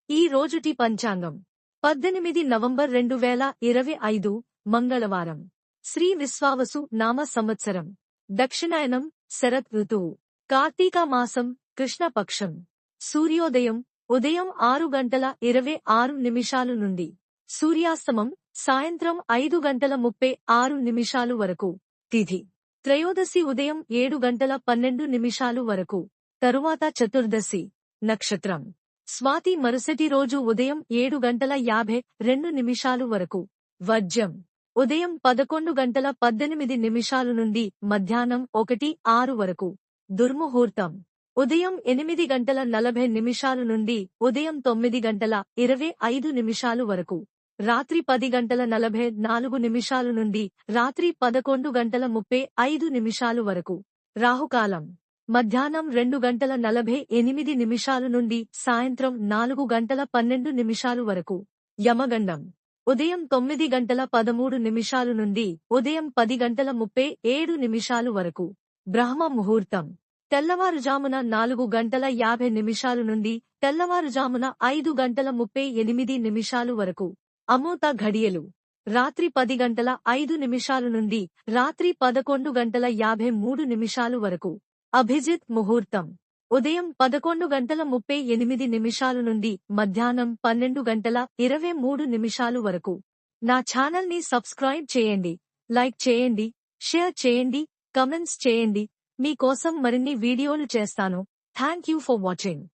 ఈ రోజుటి పంచాంగం 18 నవంబర్ 2025 మంగళవారం. శ్రీ విశ్వావసు నామ సంవత్సరం. దక్షిణాయనం శరత్ ఋతువు. కార్తీక మాసం కృష్ణపక్షం. సూర్యోదయం ఉదయం 6:26 నుండి. సూర్యాస్తమం సాయంత్రం 5:36 వరకు. తిథి త్రయోదశి ఉదయం 7:12 వరకు. తరువాత చతుర్దశి. నక్షత్రం స్వాతి మరుసటి రోజు ఉదయం 7:52 వరకు. వర్జ్యం ఉదయం 11:18 నుండి మధ్యాహ్నం 1:06 వరకు. దుర్ముహూర్తం ఉదయం 8:40 నుండి ఉదయం 9:25 వరకు. రాత్రి 10:44 నుండి రాత్రి 11:35 వరకు. రాహుకాలం మధ్యాహ్నం 2:48 నుండి సాయంత్రం 4:12 వరకు. యమగండం ఉదయం 9:13 నుండి ఉదయం 10:37 వరకు. బ్రహ్మ ముహూర్తం తెల్లవారుజామున 4:50 నుండి తెల్లవారుజామున 5:38 వరకు. అమృత ఘడియలు రాత్రి 10:05 నుండి రాత్రి 11:53 వరకు. అభిజిత్ ముహూర్తం ఉదయం 11:38 నుండి మధ్యాహ్నం 12:23 వరకు. నా ఛానల్ని సబ్స్క్రైబ్ చేయండి, లైక్ చేయండి, షేర్ చేయండి, కమెంట్స్ చేయండి. మీ కోసం మరిన్ని వీడియోలు చేస్తాను. Thank you for watching.